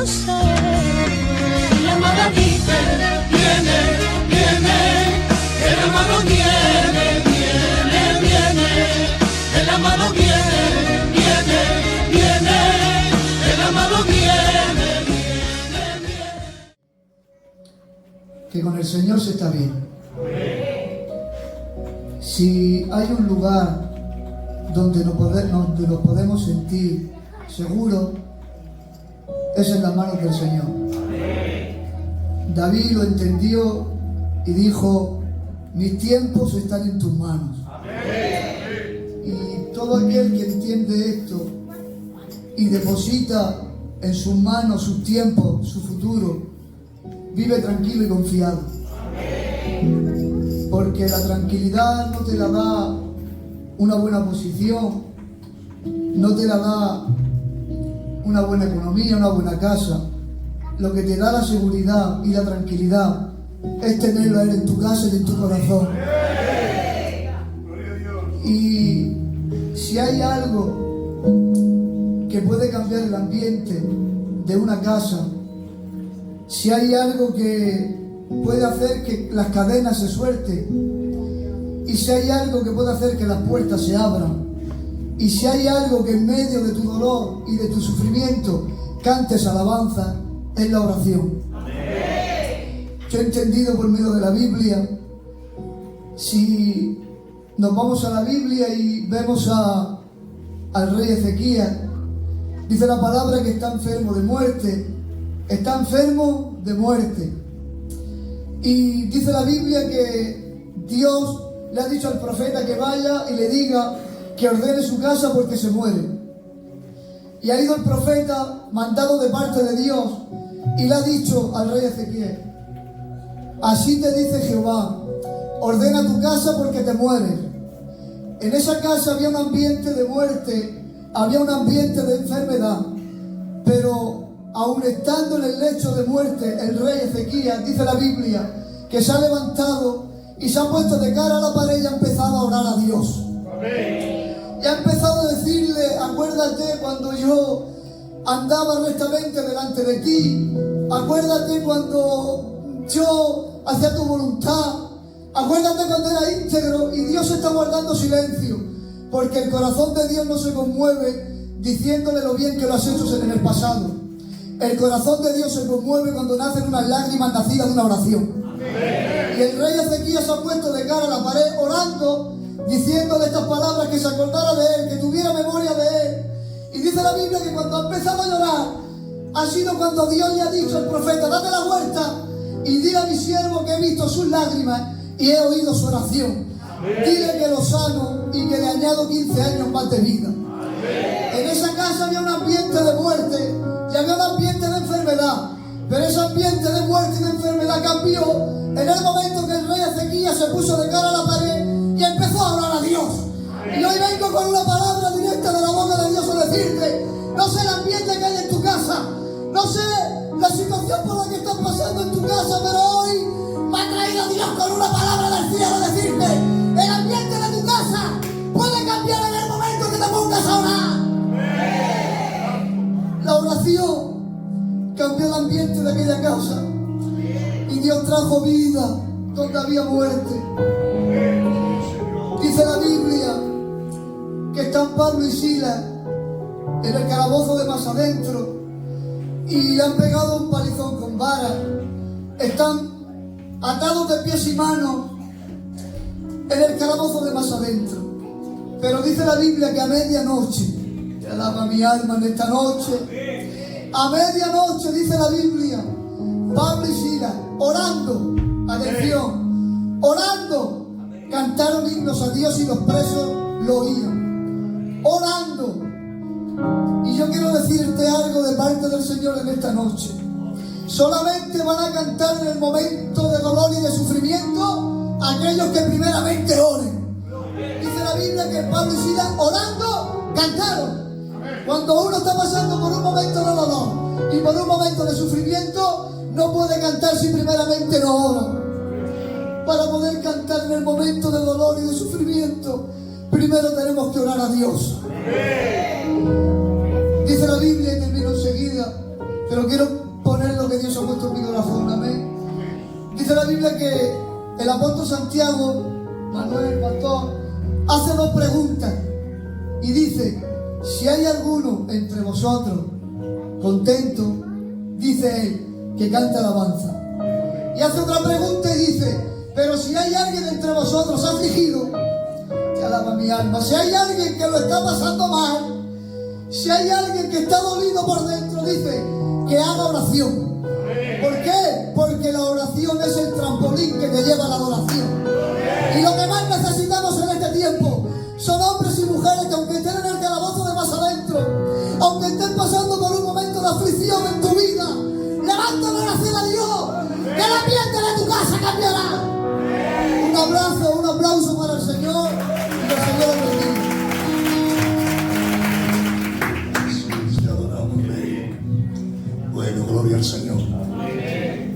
sé. La amada dice, viene, viene, el amado viene, viene, viene, el amado viene, viene, viene, el amado viene, viene, viene. Que con el Señor se está bien. Si hay un lugar donde nos podemos sentir seguros, es en las manos del Señor. David lo entendió y dijo: mis tiempos están en tus manos. Y todo aquel que entiende esto y deposita en sus manos sus tiempos, su futuro, vive tranquilo y confiado. Porque la tranquilidad no te la da una buena posición, no te la da una buena economía, una buena casa. Lo que te da la seguridad y la tranquilidad es tenerlo a Él en tu casa y en tu corazón. Y si hay algo que puede cambiar el ambiente de una casa, si hay algo que puede hacer que las cadenas se suelten, y si hay algo que puede hacer que las puertas se abran, y si hay algo que en medio de tu dolor y de tu sufrimiento cantes alabanza, es la oración. Yo he entendido por medio de la Biblia, si nos vamos a la Biblia y vemos al rey Ezequías, dice la palabra que está enfermo de muerte, está enfermo de muerte. Y dice la Biblia que Dios le ha dicho al profeta que vaya y le diga que ordene su casa porque se muere. Y ha ido el profeta mandado de parte de Dios y le ha dicho al rey Ezequiel: así te dice Jehová, ordena tu casa porque te mueres. En esa casa había un ambiente de muerte, había un ambiente de enfermedad, pero aun estando en el lecho de muerte, el rey Ezequías, dice la Biblia, que se ha levantado y se ha puesto de cara a la pared y ha empezado a orar a Dios. Amén. Y ha empezado a decirle: acuérdate cuando yo andaba rectamente delante de ti, acuérdate cuando yo hacía tu voluntad, acuérdate cuando era íntegro. Y Dios está guardando silencio, porque el corazón de Dios no se conmueve diciéndole lo bien que lo has hecho en el pasado. El corazón de Dios se conmueve cuando nacen unas lágrimas nacidas de una oración. Amén. Y el rey Ezequías se ha puesto de cara a la pared orando, diciéndole estas palabras, que se acordara de él, que tuviera memoria de él. Y dice la Biblia que cuando ha empezado a llorar ha sido cuando Dios le ha dicho al profeta: date la vuelta y dile a mi siervo que he visto sus lágrimas y he oído su oración. Amén. Dile que lo sano y que le añado 15 años más de vida. Amén. En esa casa había un ambiente de muerte y había un ambiente de enfermedad, pero ese ambiente de muerte y de enfermedad cambió en el momento que el rey Ezequías se puso de cara a la pared y empezó a orar a Dios. Y hoy vengo con una palabra directa de la boca de Dios a decirte: no sé el ambiente que hay en tu casa, no sé la situación por la que estás pasando en tu casa, pero hoy me ha traído Dios con una palabra del cielo a decirte: el ambiente de tu casa puede cambiar en el momento que te pongas a orar. La oración cambió el ambiente de aquella casa y Dios trajo vida donde había muerte. Dice la Biblia que están Pablo y Silas en el calabozo de más adentro y le han pegado un palizón con vara. Están atados de pies y manos en el calabozo de más adentro. Pero dice la Biblia que a medianoche, te alaba mi alma en esta noche, a medianoche, dice la Biblia, Pablo y Silas orando, atención, orando, cantaron himnos a Dios y los presos lo oían, orando. Y yo quiero decirte algo de parte del Señor en esta noche: solamente van a cantar en el momento de dolor y de sufrimiento aquellos que primeramente oren. Dice la Biblia que Pablo y Silas orando cantaron. Cuando uno está pasando por un momento de dolor y por un momento de sufrimiento, no puede cantar si primeramente no ora. Para poder cantar en el momento de dolor y de sufrimiento, primero tenemos que orar a Dios. Dice la Biblia, y termino enseguida, pero quiero poner lo que Dios ha puesto en mi corazón, amén. Dice la Biblia que el apóstol Santiago, Manuel, pastor, hace dos preguntas y dice: si hay alguno entre vosotros contento, dice él, que cante alabanza. Y hace otra pregunta y dice: pero si hay alguien entre vosotros afligido, que alaba mi alma. Si hay alguien que lo está pasando mal, si hay alguien que está dolido por dentro, dice que haga oración. ¿Por qué? Porque la oración es el trampolín que te lleva a la adoración. Y lo que más necesitamos en este tiempo son hombres y mujeres que, aunque estén en el calabozo de más adentro, aunque estén pasando por un momento de aflicción en tu vida, levanta la oración a Dios, que el ambiente de tu casa cambiará. Un aplauso para el Señor y que el Señor lo bendiga. Te adoramos, Rey. Bueno, gloria al Señor.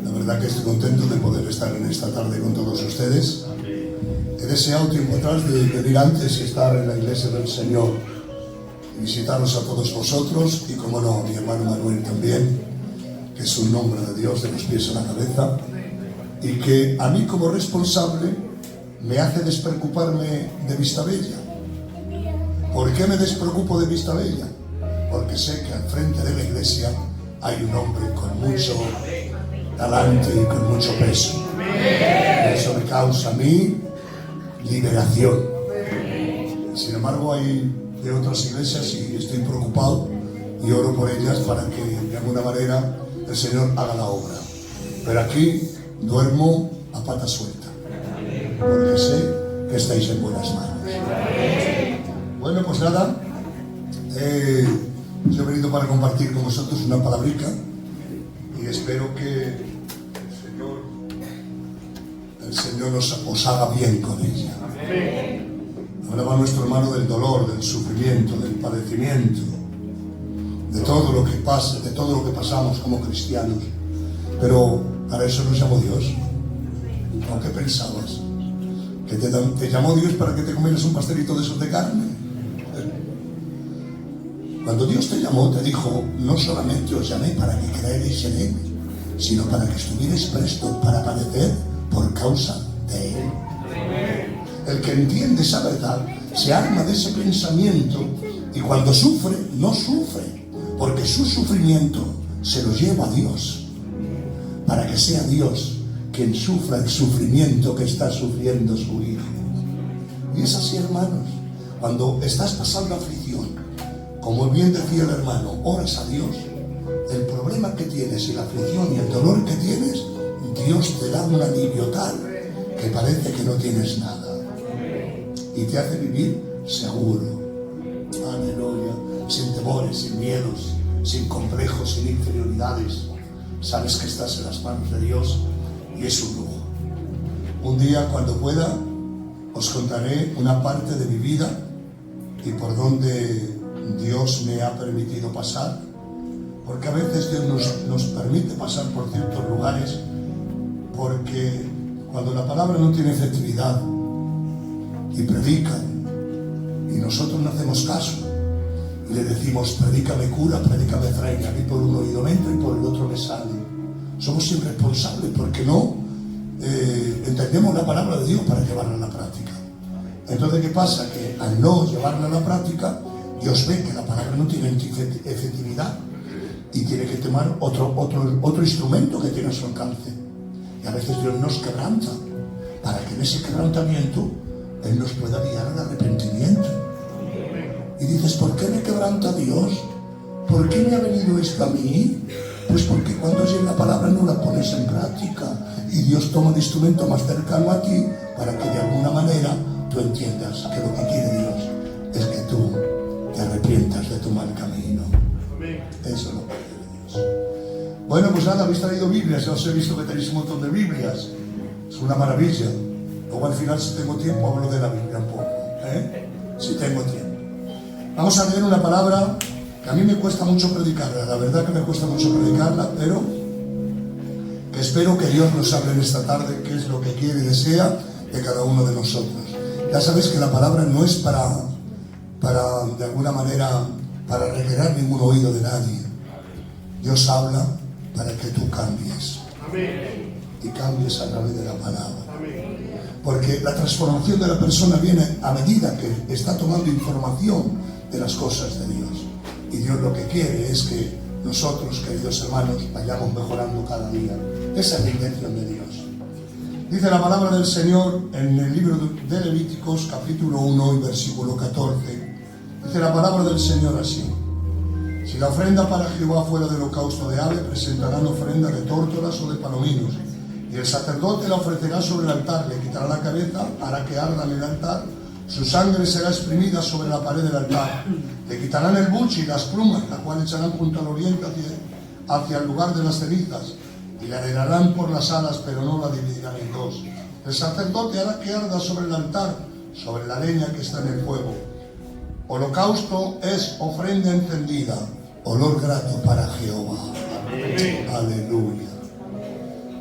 La verdad que estoy contento de poder estar en esta tarde con todos ustedes. He deseado tiempo atrás de venir antes y estar en la iglesia del Señor y visitaros a todos vosotros y, como no, a mi hermano Manuel también, que es un hombre de Dios de los pies a la cabeza y que a mí, como responsable, me hace despreocuparme de Vistabella. ¿Por qué me despreocupo de Vistabella? Porque sé que al frente de la iglesia hay un hombre con mucho talante y con mucho peso. Eso me causa a mí liberación. Sin embargo, hay de otras iglesias y estoy preocupado y oro por ellas para que de alguna manera el Señor haga la obra. Pero aquí duermo a pata suelta, porque sé que estáis en buenas manos. Bueno, pues nada, yo he venido para compartir con vosotros una palabrica y espero que el Señor os haga bien con ella. Hablaba nuestro hermano del dolor, del sufrimiento, del padecimiento, de todo lo que pasa, de todo lo que pasamos como cristianos. Pero para eso nos llamó Dios. ¿O qué pensabas? ¿Que te llamó Dios para que te comieras un pastelito de esos de carne? Cuando Dios te llamó, te dijo: no solamente os llamé para que creeréis en Él, sino para que estuvierais prestos para padecer por causa de Él. El que entiende esa verdad se arma de ese pensamiento y cuando sufre, no sufre, porque su sufrimiento se lo lleva a Dios, para que sea Dios quien sufra el sufrimiento que está sufriendo su hijo. Y es así, hermanos, cuando estás pasando aflicción, como bien decía el hermano, oras a Dios. El problema que tienes y la aflicción y el dolor que tienes, Dios te da un alivio tal que parece que no tienes nada y te hace vivir seguro, aleluya, sin temores, sin miedos, sin complejos, sin inferioridades. Sabes que estás en las manos de Dios y es un lujo. Un día, cuando pueda, os contaré una parte de mi vida y por donde Dios me ha permitido pasar, porque a veces Dios nos permite pasar por ciertos lugares, porque cuando la palabra no tiene efectividad y predican y nosotros no hacemos caso y le decimos: predícame cura, predícame trae, a mí por un oído me entra y por el otro me sale. Somos irresponsables porque no entendemos la palabra de Dios para llevarla a la práctica. Entonces, ¿qué pasa? Que al no llevarla a la práctica, Dios ve que la palabra no tiene efectividad y tiene que tomar otro instrumento que tiene a su alcance. Y a veces Dios nos quebranta para que en ese quebrantamiento Él nos pueda guiar al arrepentimiento. Y dices: ¿por qué me quebranta Dios? ¿Por qué me ha venido esto a mí? Pues porque cuando oyes la palabra no la pones en práctica y Dios toma el instrumento más cercano a ti para que de alguna manera tú entiendas que lo que quiere Dios es que tú te arrepientas de tu mal camino. Eso es lo que quiere Dios. Bueno, pues nada, habéis traído Biblias, ya os he visto que tenéis un montón de Biblias. Es una maravilla. Luego al final, si tengo tiempo, hablo de la Biblia un poco, si tengo tiempo. Vamos a leer una palabra que a mí me cuesta mucho predicarla, la verdad que me cuesta mucho predicarla, pero que espero que Dios nos hable en esta tarde qué es lo que quiere y desea de cada uno de nosotros. Ya sabéis que la palabra no es para de alguna manera, para recrear ningún oído de nadie. Dios habla para que tú cambies. Y cambies a través de la palabra. Porque la transformación de la persona viene a medida que está tomando información de las cosas de Dios. Y Dios lo que quiere es que nosotros, queridos hermanos, vayamos mejorando cada día. Esa es la intención de Dios. Dice la palabra del Señor en el libro de Levíticos, capítulo 1 y versículo 14. Dice la palabra del Señor así: si la ofrenda para Jehová fuera de holocausto de ave, presentarán ofrenda de tórtolas o de palominos. Y el sacerdote la ofrecerá sobre el altar, le quitará la cabeza, hará que arda en el altar, su sangre será exprimida sobre la pared del altar. Le quitarán el buche y las plumas, la cual echarán junto al oriente hacia el lugar de las cenizas, y la helarán por las alas, pero no la dividirán en dos. El sacerdote hará que arda sobre el altar, sobre la leña que está en el fuego. Holocausto es ofrenda encendida, olor grato para Jehová. Amén. Aleluya.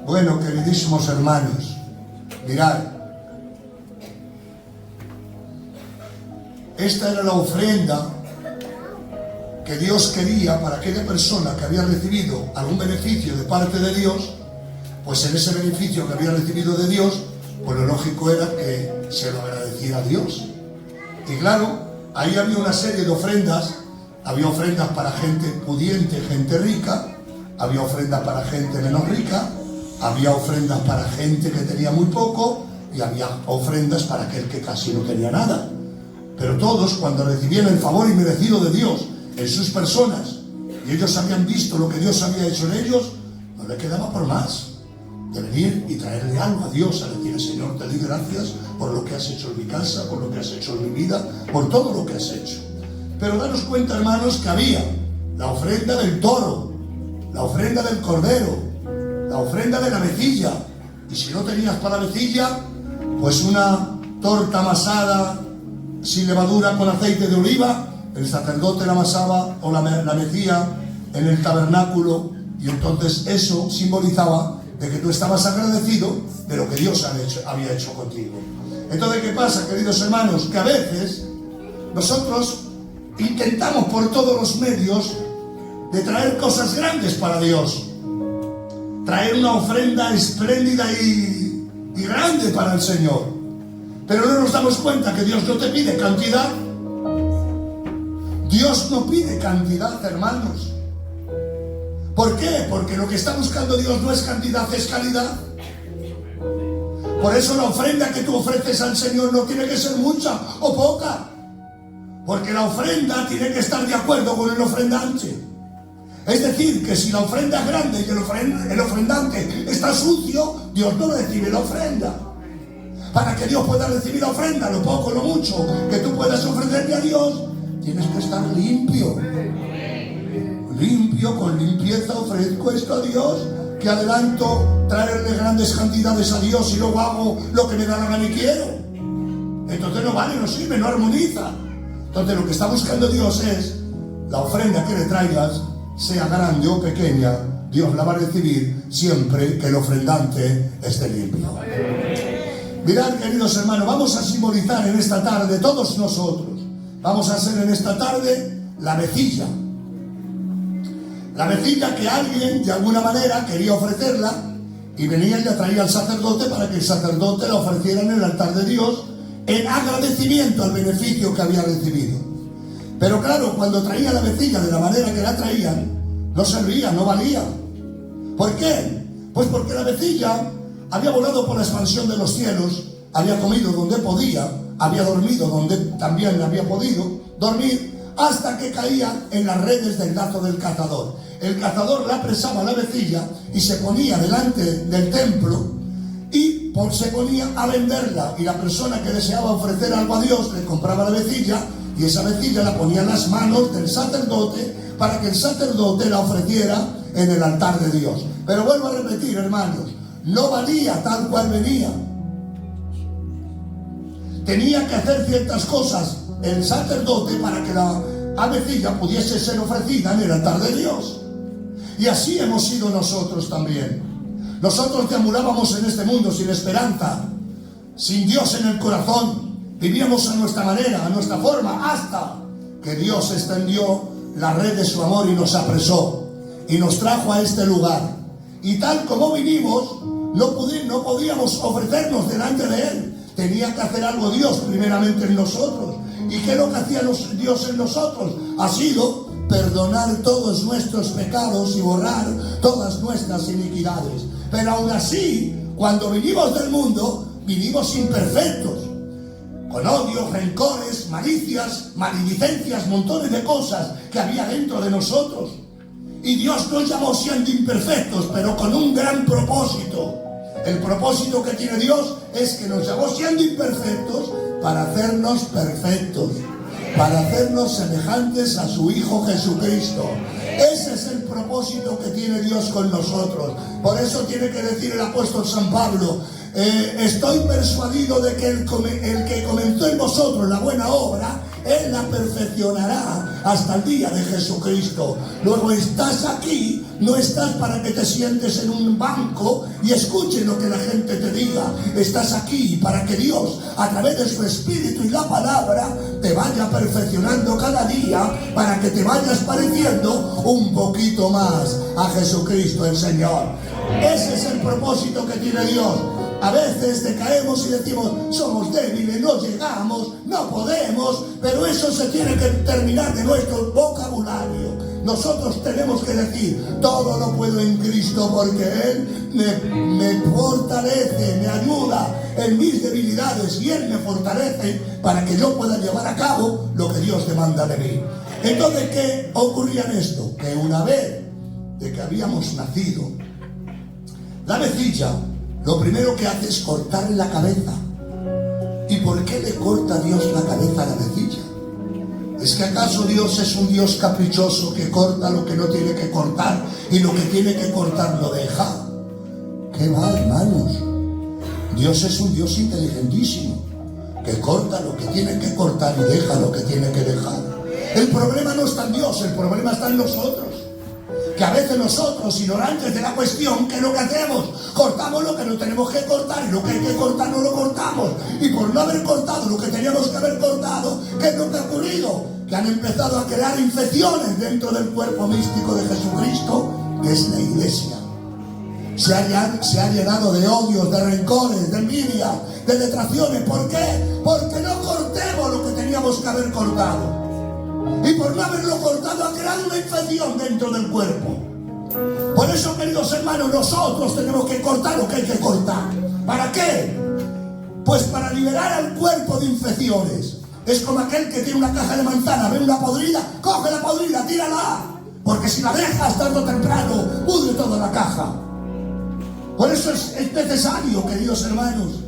Bueno, queridísimos hermanos, mirad, esta era la ofrenda que Dios quería para aquella persona que había recibido algún beneficio de parte de Dios. Pues en ese beneficio que había recibido de Dios, pues lo lógico era que se lo agradeciera a Dios. Y claro, ahí había una serie de ofrendas. Había ofrendas para gente pudiente, gente rica. Había ofrendas para gente menos rica. Había ofrendas para gente que tenía muy poco. Y había ofrendas para aquel que casi no tenía nada. Pero todos, cuando recibían el favor inmerecido de Dios en sus personas, y ellos habían visto lo que Dios había hecho en ellos, no le quedaba por más de venir y traerle algo a Dios, a decir: Señor, te doy gracias por lo que has hecho en mi casa, por lo que has hecho en mi vida, por todo lo que has hecho. Pero daros cuenta, hermanos, que había la ofrenda del toro, la ofrenda del cordero, la ofrenda de la vecilla. Y si no tenías para la vecilla, pues una torta amasada sin levadura con aceite de oliva. El sacerdote la amasaba o la mecía en el tabernáculo, y entonces eso simbolizaba de que tú estabas agradecido de lo que Dios había hecho contigo. Entonces, ¿qué pasa, queridos hermanos? Que a veces nosotros intentamos por todos los medios de traer cosas grandes para Dios, traer una ofrenda espléndida y grande para el Señor, pero no nos damos cuenta que Dios no te pide cantidad. Dios no pide cantidad, hermanos. ¿Por qué? Porque lo que está buscando Dios no es cantidad, es calidad. Por eso la ofrenda que tú ofreces al Señor no tiene que ser mucha o poca, porque la ofrenda tiene que estar de acuerdo con el ofrendante. Es decir, que si la ofrenda es grande y el ofrendante está sucio, Dios no recibe la ofrenda. Para que Dios pueda recibir la ofrenda, lo poco, lo mucho que tú puedas ofrecerle a Dios, tienes que estar limpio. Limpio, con limpieza ofrezco esto a Dios, que adelanto traerle grandes cantidades a Dios y luego hago lo que me da la gana y quiero. Entonces no vale, no sirve, no armoniza. Entonces lo que está buscando Dios es la ofrenda que le traigas, sea grande o pequeña, Dios la va a recibir siempre que el ofrendante esté limpio. Mirad, queridos hermanos, vamos a simbolizar en esta tarde, todos nosotros, vamos a hacer en esta tarde la vecilla. La vecilla que alguien de alguna manera quería ofrecerla y venía y la traía al sacerdote para que el sacerdote la ofreciera en el altar de Dios en agradecimiento al beneficio que había recibido. Pero claro, cuando traía la vecilla de la manera que la traían, no servía, no valía. ¿Por qué? Pues porque la vecilla había volado por la expansión de los cielos, había comido donde podía, había dormido donde también había podido dormir, hasta que caía en las redes del lazo del cazador. El cazador la apresaba a la vecilla y se ponía delante del templo y se ponía a venderla, y la persona que deseaba ofrecer algo a Dios le compraba la vecilla, y esa vecilla la ponía en las manos del sacerdote para que el sacerdote la ofreciera en el altar de Dios. Pero vuelvo a repetir, hermanos, no valía tal cual venía. Tenía que hacer ciertas cosas el sacerdote para que la avecilla pudiese ser ofrecida en el altar de Dios. Y así hemos sido nosotros también. Nosotros deambulábamos en este mundo sin esperanza, sin Dios en el corazón. Vivíamos a nuestra manera, a nuestra forma, hasta que Dios extendió la red de su amor y nos apresó. y nos trajo a este lugar. Y tal como vinimos, no podíamos ofrecernos delante de Él. Tenía que hacer algo Dios primeramente en nosotros. ¿Y qué es lo que hacía Dios en nosotros? Ha sido perdonar todos nuestros pecados y borrar todas nuestras iniquidades. Pero aún así, cuando vinimos del mundo, vinimos imperfectos, con odios, rencores, malicias, maledicencias, montones de cosas que había dentro de nosotros. Y Dios nos llamó siendo imperfectos, pero con un gran propósito. El propósito que tiene Dios es que nos llamó siendo imperfectos para hacernos perfectos, para hacernos semejantes a su Hijo Jesucristo. Ese es el propósito que tiene Dios con nosotros. Por eso tiene que decir el apóstol San Pablo: estoy persuadido de que el que comenzó en vosotros la buena obra, Él la perfeccionará hasta el día de Jesucristo. Luego estás aquí, no estás para que te sientes en un banco y escuches lo que la gente te diga. Estás aquí para que Dios, a través de su Espíritu y la palabra, te vaya perfeccionando cada día, para que te vayas pareciendo un poquito más a Jesucristo el Señor. Ese es el propósito que tiene Dios. A veces decaemos y decimos: somos débiles, no llegamos, no podemos, pero eso se tiene que terminar de nuestro vocabulario. Nosotros tenemos que decir: todo lo puedo en Cristo, porque Él me fortalece, me ayuda en mis debilidades, y Él me fortalece para que yo pueda llevar a cabo lo que Dios demanda de mí. Entonces, ¿qué ocurría en esto? Que una vez de que habíamos nacido, la vecilla lo primero que hace es cortarle la cabeza. ¿Y por qué le corta Dios la cabeza a la vecilla? ¿Es que acaso Dios es un Dios caprichoso que corta lo que no tiene que cortar y lo que tiene que cortar lo deja? ¿Qué va, hermanos? Dios es un Dios inteligentísimo, que corta lo que tiene que cortar y deja lo que tiene que dejar. El problema no está en Dios, el problema está en nosotros. Que a veces nosotros, ignorantes de la cuestión, ¿qué es lo que hacemos? Cortamos lo que no tenemos que cortar, y lo que hay que cortar no lo cortamos. Y por no haber cortado lo que teníamos que haber cortado, ¿qué es lo que ha ocurrido? Que han empezado a crear infecciones dentro del cuerpo místico de Jesucristo, que es la iglesia. Se ha llenado de odios, de rencores, de envidia, de detracciones. ¿Por qué? Porque no cortemos lo que teníamos que haber cortado. Y por no haberlo cortado ha creado una infección dentro del cuerpo. Por eso, queridos hermanos, nosotros tenemos que cortar lo que hay que cortar. ¿Para qué? Pues para liberar al cuerpo de infecciones. Es como aquel que tiene una caja de manzana, ve una podrida, coge la podrida, tírala. Porque si la dejas tarde o temprano, pudre toda la caja. Por eso es necesario, queridos hermanos,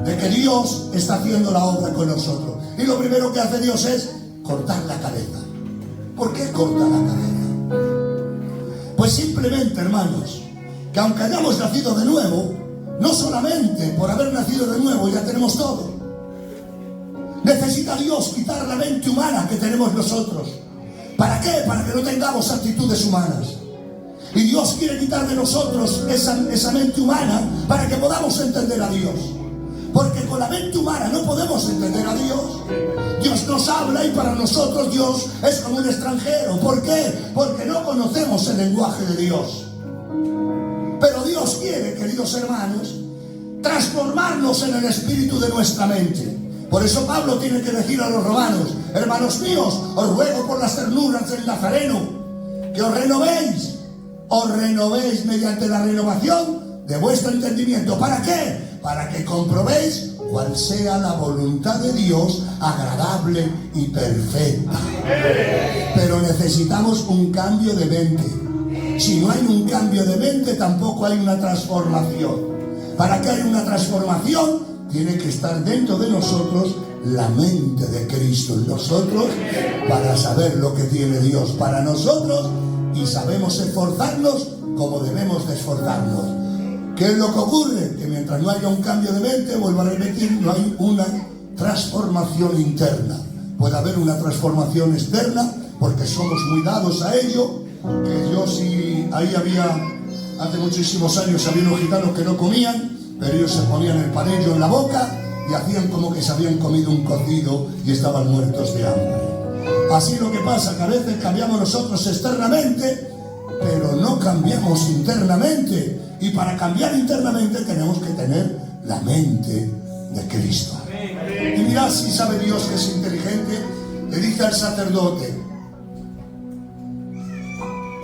de que Dios está haciendo la obra con nosotros. Y lo primero que hace Dios es cortar la cabeza. ¿Por qué corta la cabeza? Pues simplemente, hermanos, que aunque hayamos nacido de nuevo, no solamente por haber nacido de nuevo ya tenemos todo. Necesita Dios quitar la mente humana que tenemos nosotros. ¿Para qué? Para que no tengamos actitudes humanas. Y Dios quiere quitar de nosotros esa mente humana para que podamos entender a Dios. Porque con la mente humana no podemos entender a Dios. Dios nos habla y para nosotros Dios es como un extranjero. ¿Por qué? Porque no conocemos el lenguaje de Dios. Pero Dios quiere, queridos hermanos, transformarnos en el espíritu de nuestra mente. Por eso Pablo tiene que decir a los romanos: hermanos míos, os ruego por las ternuras del Nazareno, que os renovéis mediante la renovación de vuestro entendimiento. ¿Para qué? Para que comprobéis cuál sea la voluntad de Dios, agradable y perfecta. Pero necesitamos un cambio de mente. Si no hay un cambio de mente, tampoco hay una transformación. Para que haya una transformación, tiene que estar dentro de nosotros la mente de Cristo en nosotros, para saber lo que tiene Dios para nosotros, y sabemos esforzarnos como debemos de esforzarnos. ¿Qué es lo que ocurre? Que mientras no haya un cambio de mente, vuelvo a repetir, no hay una transformación interna. Puede haber una transformación externa, porque somos muy dados a ello. Que yo sí, ahí había, hace muchísimos años, había unos gitanos que no comían, pero ellos se ponían el panello en la boca y hacían como que se habían comido un cocido y estaban muertos de hambre. Así lo que pasa, que a veces cambiamos nosotros externamente pero no cambiamos internamente. Y para cambiar internamente tenemos que tener la mente de Cristo. Y mirad si sabe Dios que es inteligente. Le dice al sacerdote: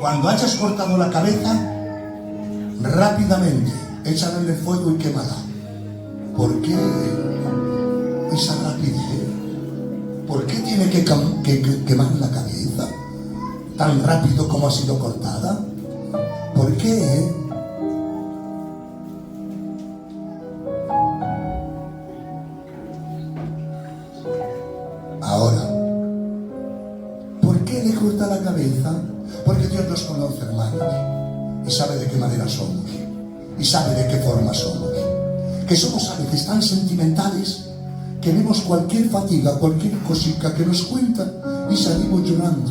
cuando hayas cortado la cabeza, rápidamente échala en el fuego y quémala. ¿Por qué esa rapidez? ¿Por qué tiene que quemar la cabeza tan rápido como ha sido cortada? ¿Por qué? Ahora, ¿por qué le corta la cabeza? Porque Dios nos conoce, hermanos, y sabe de qué manera somos, y sabe de qué forma somos. Que somos a veces tan sentimentales que vemos cualquier fatiga, cualquier cosita que nos cuentan y salimos llorando.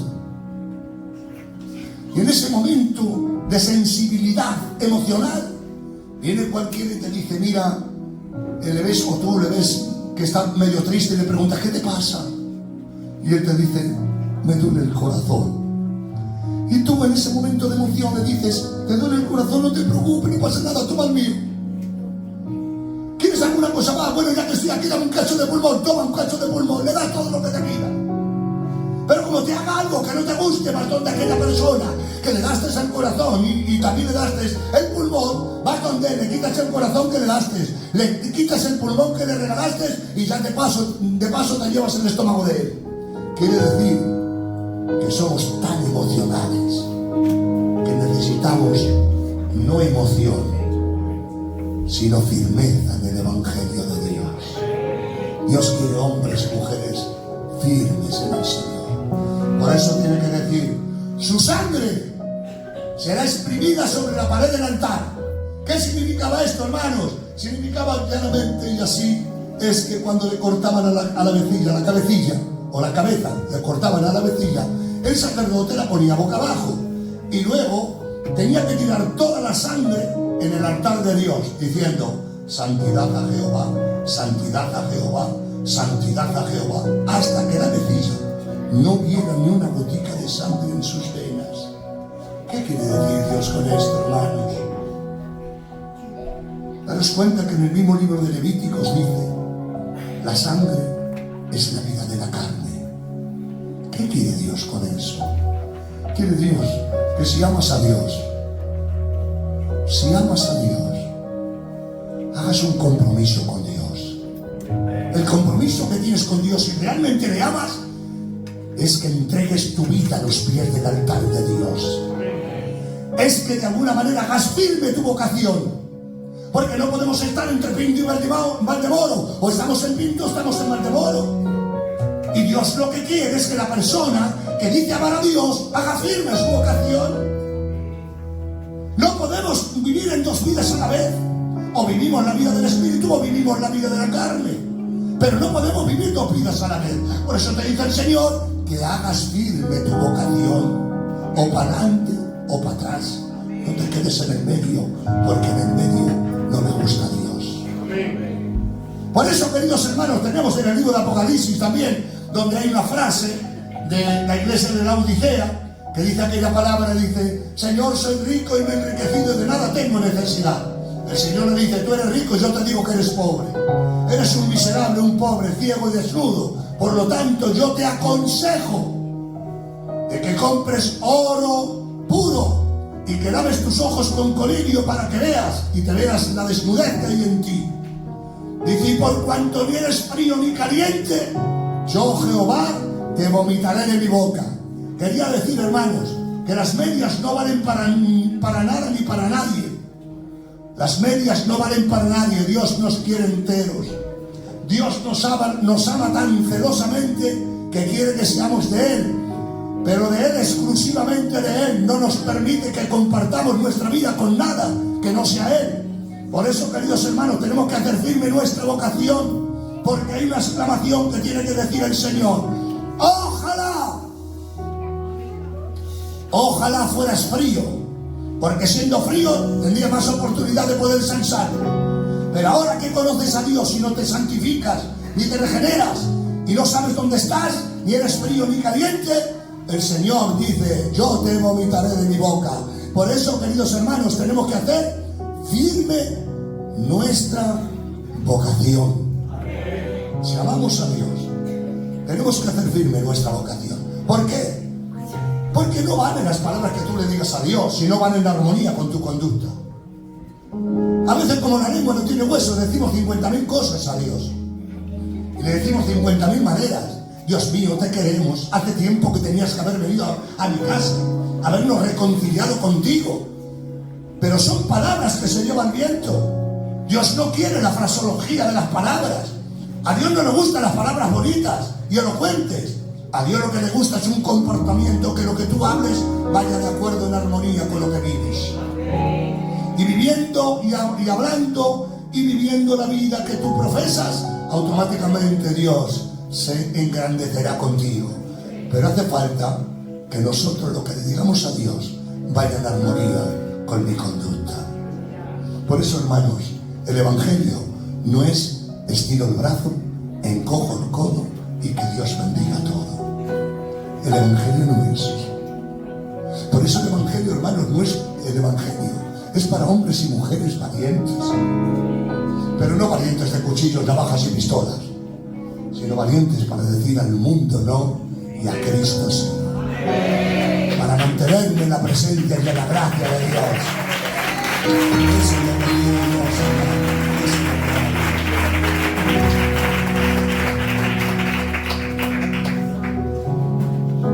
Y en ese momento de sensibilidad emocional, viene cualquiera y te dice: mira, le ves, o tú le ves que está medio triste y le preguntas: ¿qué te pasa? Y él te dice: me duele el corazón. Y tú en ese momento de emoción le dices: te duele el corazón, no te preocupes, no pasa nada, toma el mío. ¿Quieres alguna cosa más? Bueno, ya que estoy aquí, dame un cacho de pulmón, toma un cacho de pulmón, le das todo lo que te pida. Pero como te haga algo que no te guste, más donde aquella persona que le daste el corazón y también le daste el pulmón, vas donde él, le quitas el corazón que le daste, le quitas el pulmón que le regalaste y ya de paso te llevas el estómago de él. Quiere decir que somos tan emocionales que necesitamos no emoción, sino firmeza en el Evangelio de Dios. Dios quiere hombres y mujeres firmes en el Señor. Por eso tiene que decir: su sangre será exprimida sobre la pared del altar. ¿Qué significaba esto, hermanos? Significaba claramente, y así es, que cuando le cortaban a la vecilla, la cabecilla, o la cabeza, le cortaban a la vecilla, el sacerdote la ponía boca abajo y luego tenía que tirar toda la sangre en el altar de Dios, diciendo: santidad a Jehová, santidad a Jehová, santidad a Jehová, hasta que la vecilla no viera ni una gotica de sangre en sus venas. ¿Qué quiere decir Dios con esto, hermanos? Daros cuenta que en el mismo libro de Levíticos dice: la sangre es la vida de la carne. ¿Qué quiere Dios con eso? Quiere Dios que si amas a Dios, hagas un compromiso con Dios. El compromiso que tienes con Dios, si realmente le amas, es que entregues tu vida a los pies del altar de Dios. Es que de alguna manera hagas firme tu vocación. Porque no podemos estar entre Pinto y Valdemoro. O estamos en Pinto o estamos en Valdemoro. Y Dios lo que quiere es que la persona que dice amar a Dios haga firme su vocación. No podemos vivir en dos vidas a la vez. O vivimos la vida del Espíritu o vivimos la vida de la carne. Pero no podemos vivir dos vidas a la vez. Por eso te dice el Señor que hagas firme tu vocación. O para adelante o para atrás. No te quedes en el medio, porque en el medio no le gusta a Dios. Por eso, queridos hermanos, tenemos en el libro de Apocalipsis también, donde hay una frase de la iglesia de la Odisea, que dice aquella palabra, dice: Señor, soy rico y me he enriquecido y de nada tengo necesidad. El Señor le dice: tú eres rico y yo te digo que eres pobre. Eres un miserable, un pobre, ciego y desnudo. Por lo tanto, yo te aconsejo de que compres oro puro y que laves tus ojos con colirio para que veas y te veas la desnudez que hay en ti. Dice: y por cuanto ni eres frío ni caliente, yo, Jehová, te vomitaré de mi boca. Quería decir, hermanos, que las medias no valen para nada ni para nadie. Las medias no valen para nadie. Dios nos quiere enteros. Dios nos ama tan celosamente que quiere que seamos de Él. Pero de Él, exclusivamente de Él. No nos permite que compartamos nuestra vida con nada que no sea Él. Por eso, queridos hermanos, tenemos que hacer firme nuestra vocación. Porque hay una exclamación que tiene que decir el Señor: ¡ojalá! Ojalá fueras frío, porque siendo frío tendría más oportunidad de poder ser salvo. Pero ahora que conoces a Dios y no te santificas, ni te regeneras, y no sabes dónde estás, ni eres frío ni caliente, el Señor dice: yo te vomitaré de mi boca. Por eso, queridos hermanos, tenemos que hacer firme nuestra vocación. Si amamos a Dios, tenemos que hacer firme nuestra vocación. ¿Por qué? Porque no valen las palabras que tú le digas a Dios si no van en armonía con tu conducta. A veces, como la lengua no tiene hueso, decimos 50.000 cosas a Dios. Y le decimos 50.000 maneras. Dios mío, te queremos. Hace tiempo que tenías que haber venido a mi casa, habernos reconciliado contigo. Pero son palabras que se llevan viento. Dios no quiere la fraseología de las palabras. A Dios no le gustan las palabras bonitas y elocuentes. A Dios lo que le gusta es un comportamiento que lo que tú hables vaya de acuerdo en armonía con lo que vives. Y viviendo y hablando y viviendo la vida que tú profesas, automáticamente Dios se engrandecerá contigo. Pero hace falta que nosotros lo que le digamos a Dios vaya en armonía con mi conducta. Por eso, hermanos, el Evangelio no es estiro el brazo, encojo el codo y que Dios bendiga todo. El Evangelio no es eso. Por eso el Evangelio, hermanos, no es el Evangelio. Es para hombres y mujeres valientes. Pero no valientes de cuchillos, navajas y pistolas, sino valientes para decir al mundo no y a Cristo sí. Para mantenerme en la presencia y en la gracia de Dios. Ese es el Evangelio de Dios, hermano. Ese es el Evangelio.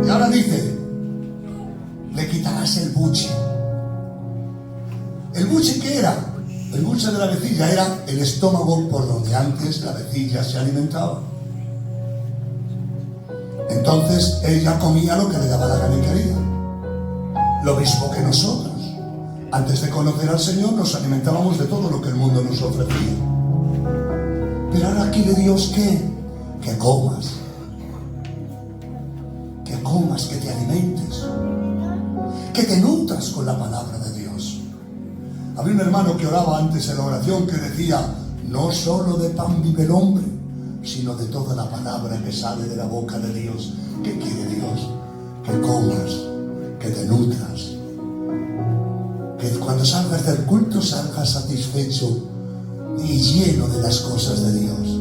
Y ahora dice, le quitarás el buche. ¿El buche qué era? El buche de la vecilla era el estómago por donde antes la vecilla se alimentaba. Entonces ella comía lo que le daba la gana y quería. Lo mismo que nosotros. Antes de conocer al Señor nos alimentábamos de todo lo que el mundo nos ofrecía. Pero ahora quiere Dios que comas. Que comas, que te alimentes. Que te nutras con la palabra de Dios. Había un hermano que oraba antes en la oración que decía, no solo de pan vive el hombre, sino de toda la palabra que sale de la boca de Dios. ¿Qué quiere Dios? Que comas, que te nutras, que cuando salgas del culto salgas satisfecho y lleno de las cosas de Dios.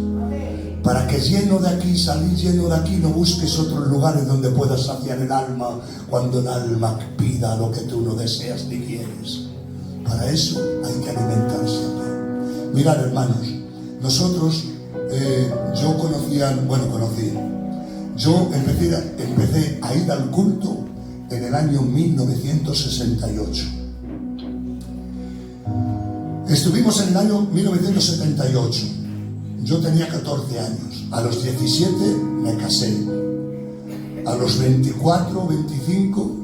Para que lleno de aquí, salir lleno de aquí, no busques otros lugares donde puedas saciar el alma cuando el alma pida lo que tú no deseas ni quieres. Para eso hay que alimentarse. Mirad, hermanos, nosotros, yo empecé a ir al culto en el año 1968. Estuvimos en el año 1978. Yo tenía 14 años. A los 17 me casé. A los 24, 25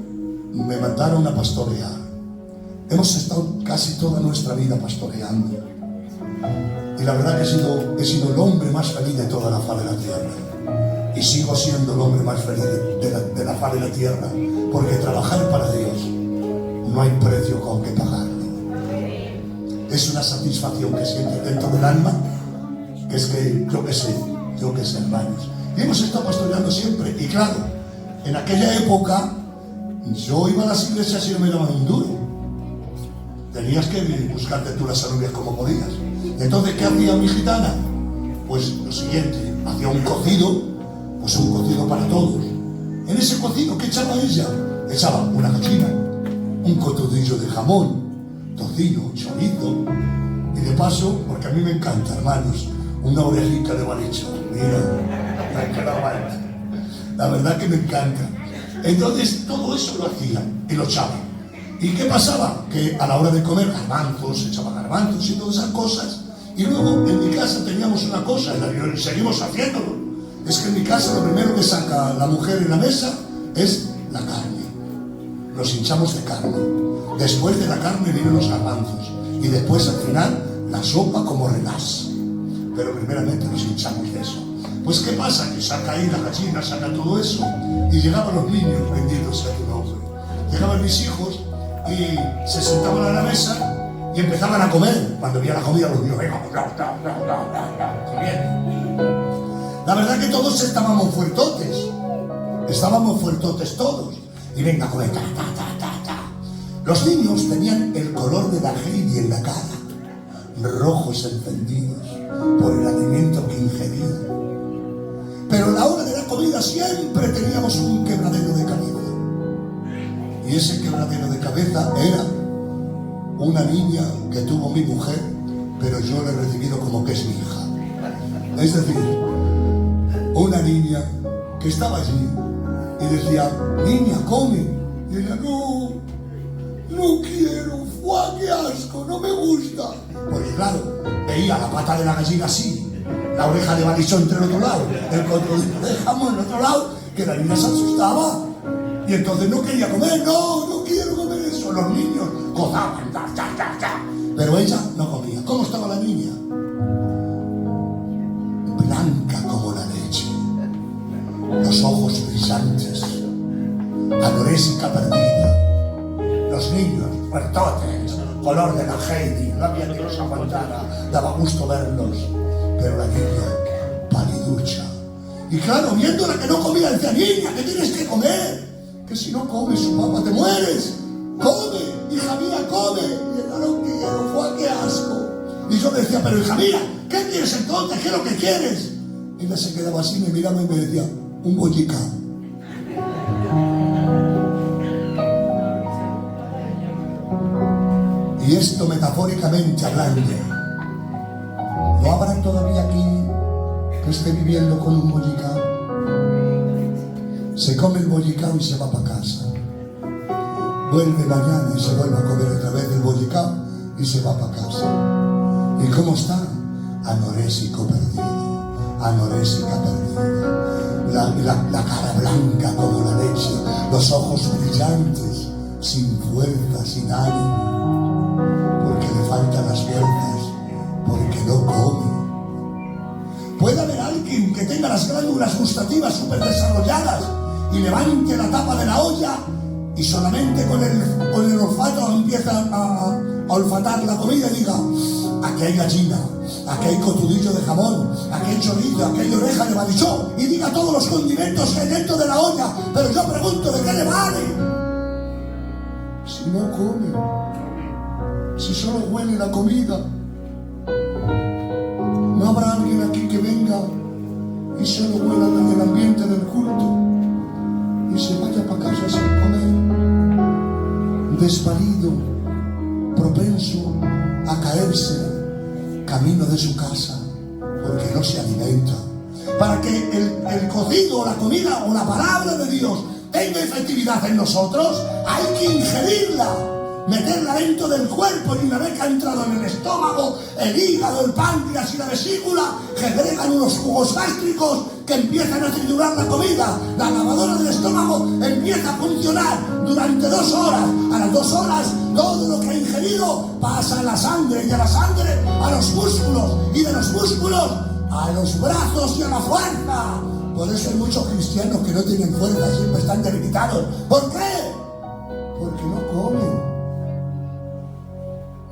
me mandaron a pastorear. Hemos estado casi toda nuestra vida pastoreando. Y la verdad que he sido el hombre más feliz de toda la faz de la tierra. Y sigo siendo el hombre más feliz de la faz de la tierra. Porque trabajar para Dios no hay precio con que pagarlo. Es una satisfacción que siento dentro del alma. Que es que yo que sé, hermanos. Y hemos estado pastoreando siempre. Y claro, en aquella época yo iba a las iglesias y no me daban un duro. Tenías que buscarte tú las alubias como podías. Entonces, ¿qué hacía mi gitana? Pues lo siguiente, hacía un cocido, pues un cocido para todos. En ese cocido, ¿qué echaba ella? Echaba una gallina, un cotudillo de jamón, tocino, chorizo, y de paso, porque a mí me encanta, hermanos, una orejita de balicho. Mira, la verdad que me encanta. Entonces, todo eso lo hacía y lo echaba. ¿Y qué pasaba? Que a la hora de comer garbanzos, echaba garbanzos y todas esas cosas. Y luego en mi casa teníamos una cosa, y seguimos haciéndolo. Es que en mi casa lo primero que saca la mujer en la mesa es la carne. Nos hinchamos de carne. Después de la carne vienen los garbanzos. Y después al final la sopa como relás. Pero primeramente nos hinchamos de eso. Pues ¿qué pasa? Que saca ahí la gallina, saca todo eso. Y llegaban los niños, benditos sea tu nombre. Llegaban mis hijos y se sentaban a la mesa y empezaban a comer. Cuando veía la comida los niños, venga, comiendo. La verdad que todos estábamos fuertotes todos. Y venga a comer, Los niños tenían el color de la Heidi en la cara, rojos encendidos por el alimento que ingerían. Pero a la hora de la comida siempre teníamos un quebradero de cabeza. Y ese quebradero de cabeza era una niña que tuvo mi mujer, pero yo la he recibido como que es mi hija. Es decir, una niña que estaba allí y decía, niña, come. Y ella, no quiero, ¡fua, qué asco, no me gusta! Porque claro, veía la pata de la gallina así, la oreja de balichón entre el otro lado, el cocodrilo de jamón en el otro lado, que la niña se asustaba. Y entonces no quería comer, no quiero comer eso. Los niños gozaban, pero ella no comía. ¿Cómo estaba la niña? Blanca como la leche, los ojos brillantes, anorésica perdida. Los niños, fuertotes, color de la Heidi, no había que los aguantara, daba gusto verlos. Pero la niña, paliducha. Y claro, viéndola que no comía, decía, niña, que tienes que comer, que si no comes, su papá, te mueres. Come, hija mía, come. Y ella, no quiero, ¡fua, qué asco! Y yo le decía, pero hija mía, ¿qué quieres entonces? ¿Qué es lo que quieres? Y ella se quedaba así, me miraba y me decía, un bollicao. Y esto metafóricamente hablando, ¿no habrá todavía aquí que esté viviendo con un bollicao? Se come el bollicao y se va para casa. Vuelve mañana y se vuelve a comer otra vez el bollicao y se va para casa. ¿Y cómo está? Anorésico perdido, anorésica perdida. La cara blanca como la leche, los ojos brillantes, sin fuerza, sin ánimo. Porque le faltan las fuerzas, porque no come. Puede haber alguien que tenga las glándulas gustativas súper desarrolladas y levante la tapa de la olla y solamente con el olfato empieza a olfatar la comida y diga, aquí hay gallina, aquí hay cotudillo de jamón, aquí hay chorizo, aquí hay oreja de balichón, y diga todos los condimentos que hay dentro de la olla. Pero yo pregunto, ¿de qué le vale? Si no come, si solo huele la comida. ¿No habrá alguien aquí que venga y solo huela en el ambiente del culto y se vaya para casa sin comer? Desvalido, propenso a caerse camino de su casa porque no se alimenta. Para que el cocido, la comida o la palabra de Dios tenga efectividad en nosotros, hay que ingerirla, meterla dentro del cuerpo, y una vez que ha entrado en el estómago, el hígado, el páncreas y la vesícula segregan unos jugos gástricos que empiezan a triturar la comida. La lavadora del estómago empieza a funcionar durante 2 horas. A las 2 horas todo lo que ha ingerido pasa a la sangre, y de la sangre a los músculos, y de los músculos a los brazos y a la fuerza. Por eso hay muchos cristianos que no tienen fuerza, siempre están debilitados. ¿Por qué? Porque no comen.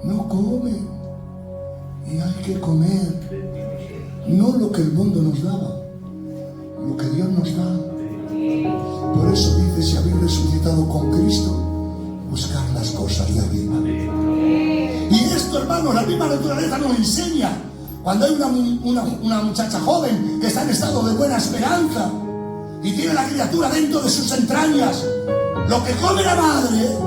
No comen. Y hay que comer. No lo que el mundo nos daba, lo que Dios nos da. Por eso dice, si habéis resucitado con Cristo, buscar las cosas de arriba. Y esto, hermanos, la misma naturaleza nos enseña. Cuando hay una muchacha joven que está en estado de buena esperanza y tiene la criatura dentro de sus entrañas, lo que come la madre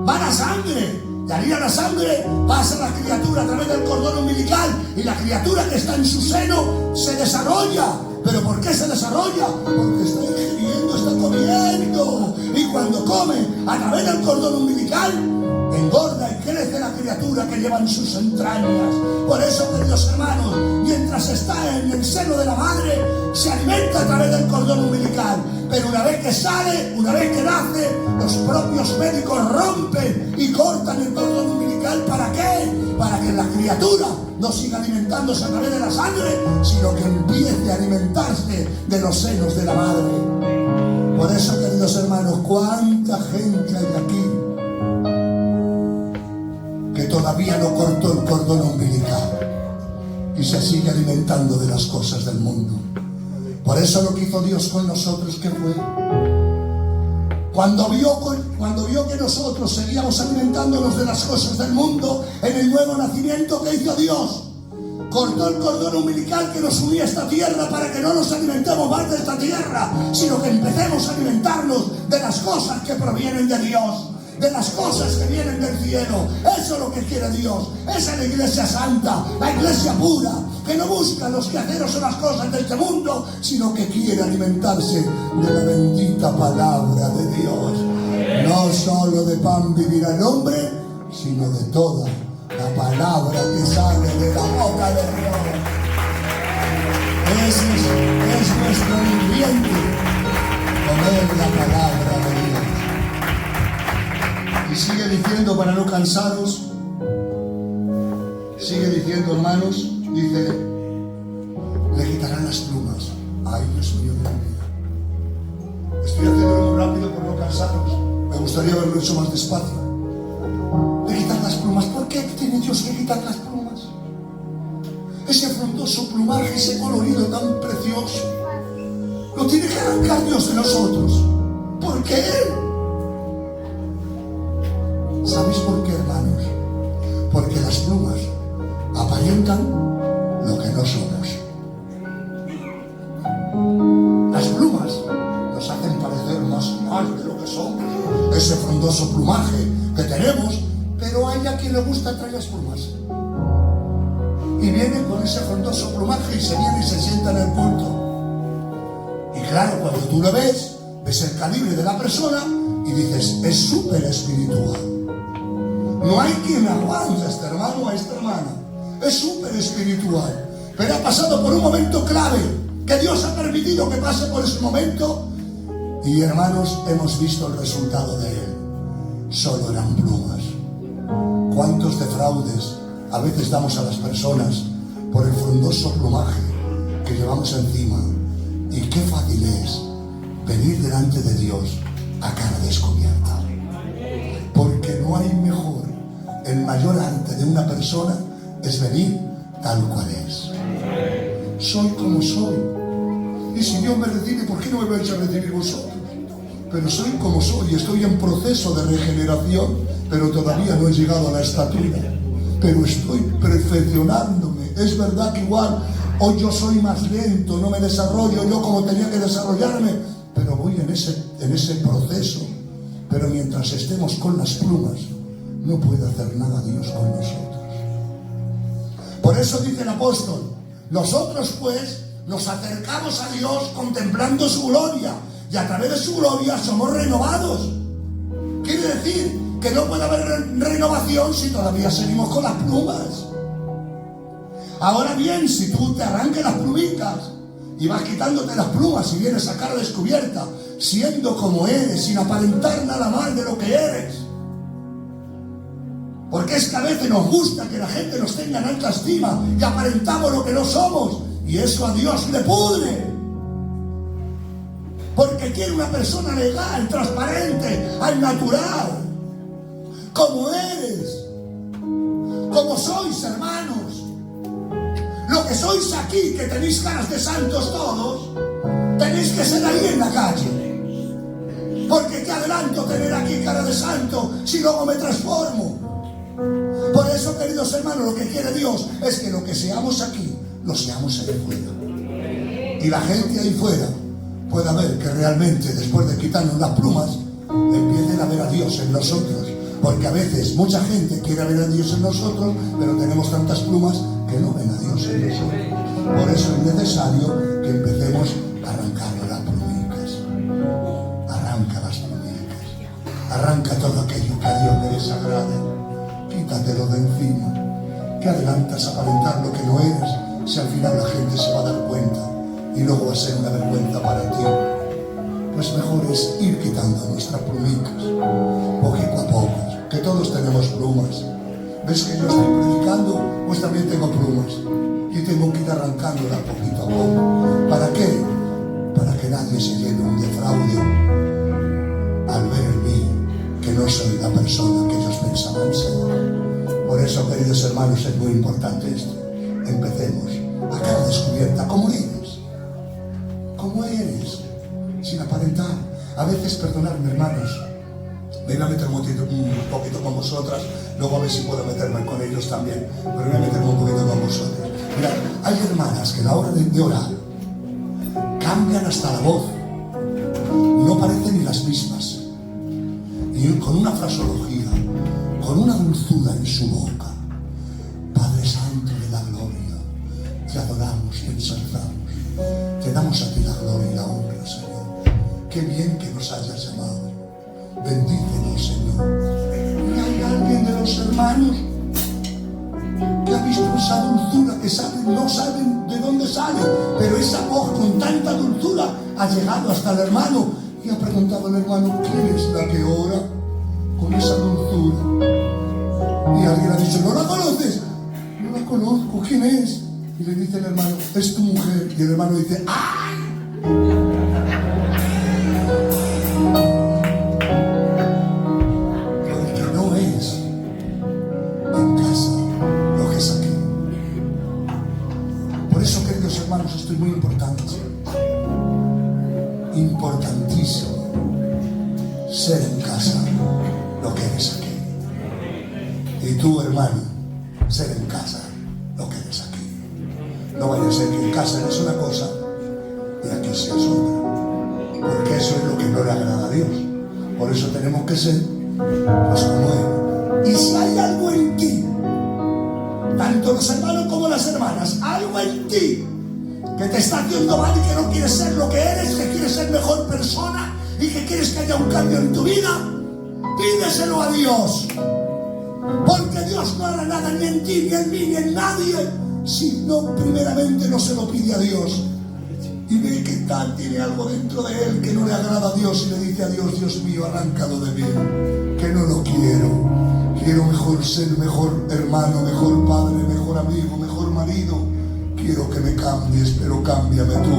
va a la sangre, y al ir a la sangre pasa la criatura a través del cordón umbilical, y la criatura que está en su seno se desarrolla. ¿Pero por qué se desarrolla? Porque está ingiriendo, está comiendo, y cuando come a través del cordón umbilical engorda y crece la criatura que lleva en sus entrañas. Por eso, queridos hermanos, mientras está en el seno de la madre, se alimenta a través del cordón umbilical. Pero una vez que sale, una vez que nace, los propios médicos rompen y cortan el cordón umbilical. ¿Para qué? Para que la criatura no siga alimentándose a través de la sangre, sino que empiece a alimentarse de los senos de la madre. Por eso, queridos hermanos, ¿cuánta gente hay aquí que todavía no cortó el cordón umbilical y se sigue alimentando de las cosas del mundo? Por eso lo que hizo Dios con nosotros, ¿qué fue? Cuando vio que nosotros seguíamos alimentándonos de las cosas del mundo, en el nuevo nacimiento que hizo Dios, cortó el cordón umbilical que nos unía a esta tierra para que no nos alimentemos más de esta tierra, sino que empecemos a alimentarnos de las cosas que provienen de Dios, de las cosas que vienen del cielo. Eso es lo que quiere Dios. Esa es la iglesia santa, la iglesia pura, que no busca los quehaceros o las cosas de este mundo, sino que quiere alimentarse de la bendita palabra de Dios. No solo de pan vivirá el hombre, sino de toda la palabra que sale de la boca de Dios. Ese es nuestro nutriente, comer la palabra de Dios. Y sigue diciendo, para no cansaros, sigue diciendo, hermanos, dice, le quitarán las plumas. Ay, Dios mío de mi vida. Estoy haciéndolo muy rápido por no cansaros. Me gustaría haberlo hecho más despacio. Le quitan las plumas. ¿Por qué tiene Dios que quitar las plumas? Ese frondoso plumaje, ese colorido tan precioso, lo tiene que arrancar Dios de nosotros. ¿Por qué? ¿Sabéis por qué, hermanos? Porque las plumas aparentan lo que no somos. Las plumas nos hacen parecer más de lo que somos. Ese frondoso plumaje que tenemos, pero hay a quien le gusta traer las plumas. Y viene con ese frondoso plumaje y se viene y se sienta en el culto. Y claro, cuando tú lo ves el calibre de la persona y dices, es súper espiritual. No hay quien aguante a este hermano o a esta hermana. Es súper espiritual. Pero ha pasado por un momento clave, que Dios ha permitido que pase por ese momento. Y hermanos, hemos visto el resultado de él. Solo eran plumas. ¿Cuántos defraudes a veces damos a las personas por el frondoso plumaje que llevamos encima? Y qué fácil es venir delante de Dios a cara descubierta. Porque no hay mejor, el mayor arte de una persona es venir tal cual es. Soy como soy. Y si Dios me recibe, ¿por qué no me vais a recibir vosotros? Pero soy como soy, estoy en proceso de regeneración, pero todavía no he llegado a la estatura. Pero estoy perfeccionándome. Es verdad que igual hoy yo soy más lento, no me desarrollo yo como tenía que desarrollarme, pero voy en ese proceso. Pero mientras estemos con las plumas, no puede hacer nada Dios con nosotros. Por eso dice el apóstol, nosotros pues nos acercamos a Dios contemplando su gloria, y a través de su gloria somos renovados. Quiere decir que no puede haber renovación si todavía seguimos con las plumas. Ahora bien, si tú te arranques las plumitas y vas quitándote las plumas y vienes a cara descubierta, siendo como eres, sin aparentar nada más de lo que eres. Porque es que a veces nos gusta que la gente nos tenga en alta estima y aparentamos lo que no somos, y eso a Dios le pudre. Porque quiere una persona legal, transparente, al natural, como eres, como sois, hermanos. Lo que sois aquí, que tenéis caras de santos todos, tenéis que ser ahí en la calle. Porque qué adelanto tener aquí cara de santo si luego me transformo. Por eso, queridos hermanos, lo que quiere Dios es que lo que seamos aquí, lo seamos ahí fuera. Y la gente ahí fuera pueda ver que realmente, después de quitarnos las plumas, empiecen a ver a Dios en nosotros. Porque a veces mucha gente quiere ver a Dios en nosotros, pero tenemos tantas plumas que no ven a Dios en nosotros. Por eso es necesario que empecemos a arrancarle las plumicas. Arranca las plumicas. Arranca todo aquello que a Dios le desagrade. Quítatelo de encima. Que adelantas a aparentar lo que no eres, si al final la gente se va a dar cuenta y luego va a ser una vergüenza para ti. Pues mejor es ir quitando nuestras plumicas, poquito a poco, que todos tenemos plumas. ¿Ves que yo estoy predicando? Pues también tengo plumas y tengo que ir arrancándolas poquito a poco. ¿Para qué? Para que nadie se lleve un defraude al ver en mí que no soy la persona que ellos pensaban ser. Por eso, queridos hermanos, es muy importante esto. Empecemos a cara descubierta, como eres, sin aparentar. A veces, perdonadme, hermanos, me voy a meter un poquito con vosotras, luego a ver si puedo meterme con ellos también, pero voy a meterme un poquito con vosotros. Mirad, hay hermanas que a la hora de orar cambian hasta la voz, no parecen ni las mismas, y con una fraseología, con una dulzura en su boca. Padre Santo de la gloria, te adoramos, te ensalzamos, te damos a ti la gloria y la honra, Señor. Qué bien que nos hayas llamado. Bendícenos, Señor. Y hay alguien de los hermanos que ha visto esa dulzura que no saben de dónde sale, pero esa voz con tanta dulzura ha llegado hasta el hermano y ha preguntado al hermano: ¿quién es la que ora con esa dulzura? Y alguien ha dicho: ¿no la conoces? No la conozco, ¿quién es? Y le dice el hermano: es tu mujer. Y el hermano dice: ¡ay! Porque no es en casa lo que es aquí. Por eso, queridos hermanos, esto es muy importante, importantísimo, ser en casa lo que eres aquí. Y tú, hermano, ser en casa lo que eres aquí. No vaya a ser que en casa eres una cosa y aquí seas otra, porque eso es lo que no le agrada a Dios. Por eso tenemos que ser pues como Él. Y si hay algo en ti, tanto los hermanos como las hermanas, algo en ti que te está haciendo mal y que no quieres ser lo que eres, que quieres ser mejor persona y que quieres que haya un cambio en tu vida, pídeselo a Dios. Porque Dios no hará nada ni en ti, ni en mí, ni en nadie, si no primeramente no se lo pide a Dios. Y ve que tal tiene algo dentro de él que no le agrada a Dios y le dice a Dios: Dios mío, arráncalo de mí, que no lo quiero. Quiero mejor ser mejor hermano, mejor padre, mejor amigo, mejor marido. Quiero que me cambies, pero cámbiame tú.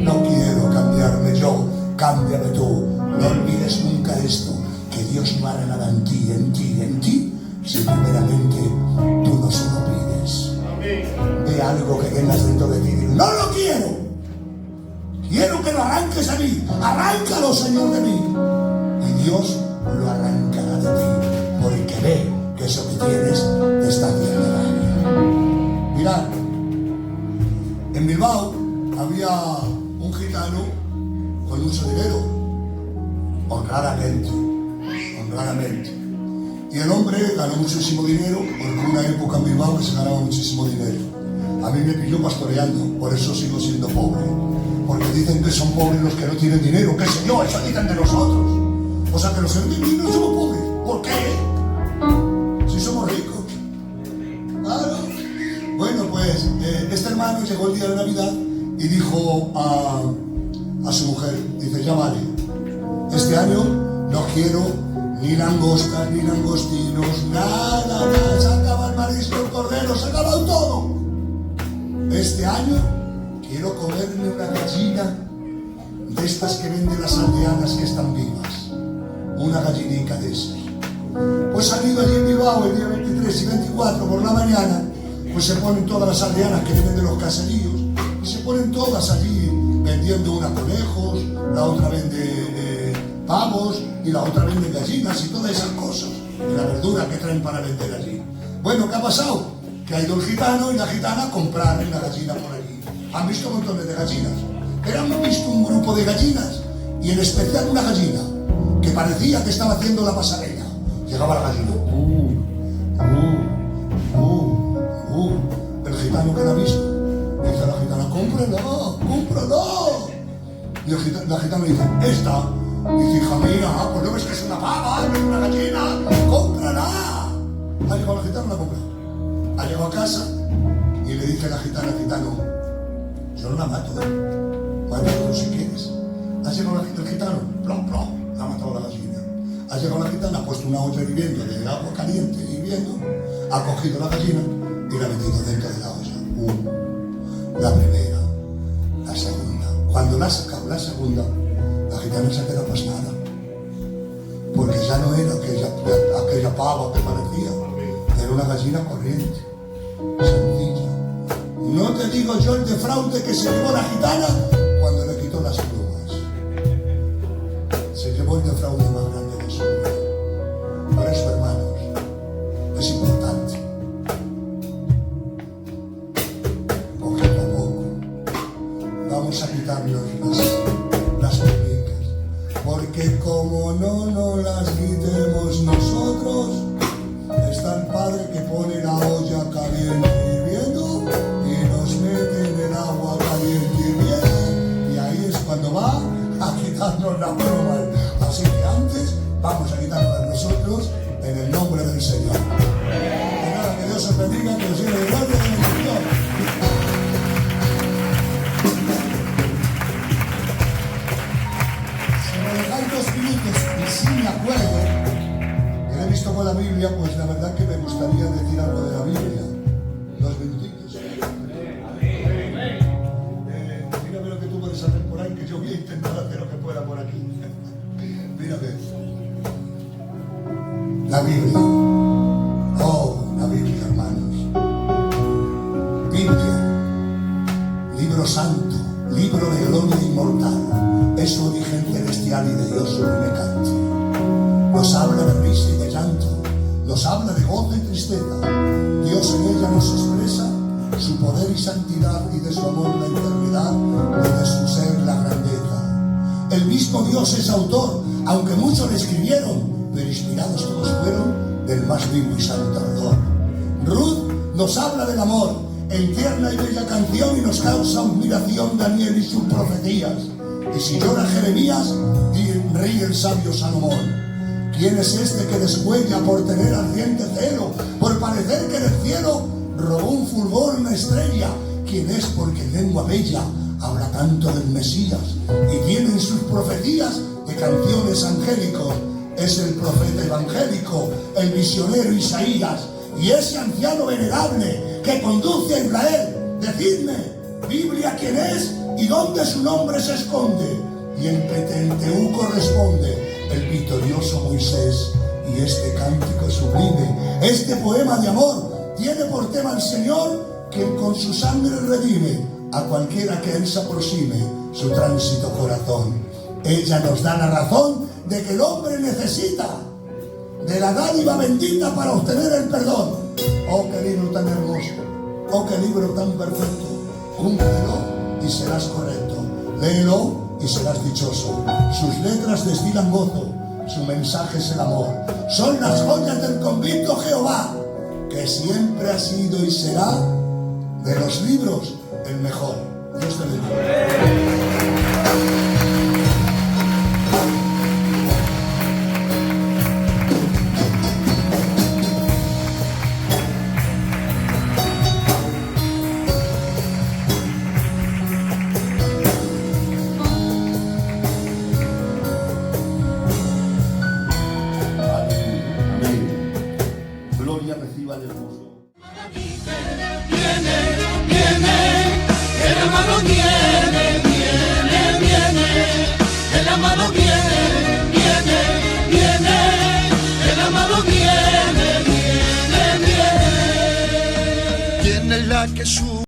No quiero cambiarme yo, cámbiame tú. No olvides nunca esto, que Dios no hará nada en ti, en ti, en ti, si primeramente tú no se lo pides. Ve algo que tengas dentro de ti y digo: no lo quiero. Quiero que lo arranques a mí. Arráncalo, Señor, de mí. Y Dios lo arrancará de ti, porque ve que eso que tienes te está haciendo daño. Mirad, en Bilbao había un gitano con mucho dinero, honradamente. Y el hombre ganó muchísimo dinero, porque hubo una época en Bilbao que se ganaba muchísimo dinero. A mí me pilló pastoreando, por eso sigo siendo pobre. Porque dicen que son pobres los que no tienen dinero, qué sé yo, eso dicen de nosotros. O sea que los que no tienen dinero somos pobres. ¿Por qué? Si somos ricos. Claro. Bueno, pues este hermano llegó el día de Navidad y dijo a su mujer, dice: ya vale, este año no quiero ni langostas, ni langostinos, nada, se acaba el marisco, el cordero, se ha acabado todo. Este año quiero comerme una gallina de estas que venden las aldeanas que están vivas. Una gallinica de esas. Pues han ido allí en Bilbao el día 23 y 24 por la mañana, pues se ponen todas las aldeanas que vienen de los caseríos, y se ponen todas allí vendiendo, una conejos, la otra vende pavos, y la otra vende gallinas y todas esas cosas, y la verdura que traen para vender allí. Bueno, ¿qué ha pasado? Que ha ido el gitano y la gitana a comprar una gallina por allí. Han visto montones de gallinas, pero han visto un grupo de gallinas, y en especial una gallina que parecía que estaba haciendo la pasarela. Llegaba la gallina. El gitano que la ha visto, dice a la gitana: cómprala. Y la gitana le dice: esta. Dice: hija mía, pues no ves que es una pava, no es una gallina, cómprala. Ha llegado la gitana, la compra. Ha llegado a casa y le dice a la gitana al gitano: yo no la mato, mátalo si quieres. Ha llegado el gitano, plom, ha matado a la gallina. Ha llegado la gitana, ha puesto una olla hirviendo de agua caliente, hirviendo, ha cogido la gallina y la ha metido dentro de la olla. La primera, la segunda. Cuando la ha sacado la segunda, la gitana se ha quedado pasmada, porque ya no era aquella pava que parecía, era una gallina corriente, sencilla. No te digo yo el defraude que se llevó la gitana cuando le quitó las plumas. el defraude más grande de su vida. Por eso, hermanos, es importante, poquito a poco, vamos a quitarnos las muñecas, porque como no nos las quitemos nosotros, está el Padre que pone la olla caliente hirviendo y nos mete en el agua caliente hirviendo, y ahí es cuando va a quitarnos la broma. Así que antes vamos a quitarnos nosotros en el nombre del Señor. Y nada, que Dios os bendiga, que os llene de gloria y de bendición. Si me dejáis 2 minutos y si me acuerdo que lo he visto con la Biblia, pues la verdad que me gustaría decir algo de la Biblia. 2 minutitos. Mírame lo que tú puedes hacer por ahí, que yo voy a intentar hacer lo que pueda por aquí. Mírame. La Biblia. Oh, la Biblia, hermanos. Biblia. Libro santo. Libro de gloria inmortal. Es su origen celestial y de Dios sublime canto. Nos habla de risa y de llanto. Nos habla de gozo y tristeza. Dios en ella nos expresa su poder y santidad, y de su amor la eternidad, y de su ser la grandeza. El mismo Dios es autor, aunque muchos le escribieron, pero inspirados todos fueron del más vivo y santo ardor. Ruth nos habla del amor en tierna y bella canción, y nos causa admiración Daniel y sus profecías. Y si llora Jeremías, ríe el sabio Salomón. ¿Quién es este que descuella por tener ardiente celo, por parecer que del cielo robó un fulgor, una estrella? ¿Quién es? Porque en lengua bella habla tanto del Mesías, y tiene en sus profecías de canciones angélicos. Es el profeta evangélico, el misionero Isaías, y ese anciano venerable que conduce a Israel. Decidme, Biblia, ¿quién es y dónde su nombre se esconde? Y el Pentateuco responde: el victorioso Moisés. Y este cántico sublime, este poema de amor, tiene por tema al Señor, quien con su sangre redime a cualquiera que él se aproxime su tránsito corazón. Ella nos da la razón de que el hombre necesita de la dádiva bendita para obtener el perdón. Oh, qué libro tan hermoso, oh, qué libro tan perfecto. Cúmplelo y serás correcto, léelo y serás dichoso. Sus letras destilan gozo, su mensaje es el amor. Son las joyas del convicto Jehová, que siempre ha sido y será de los libros el mejor. Dios te bendiga. Reciba el hermoso. Viene, el amado viene, el amado viene, el amado viene. ¿Quién es la que sube?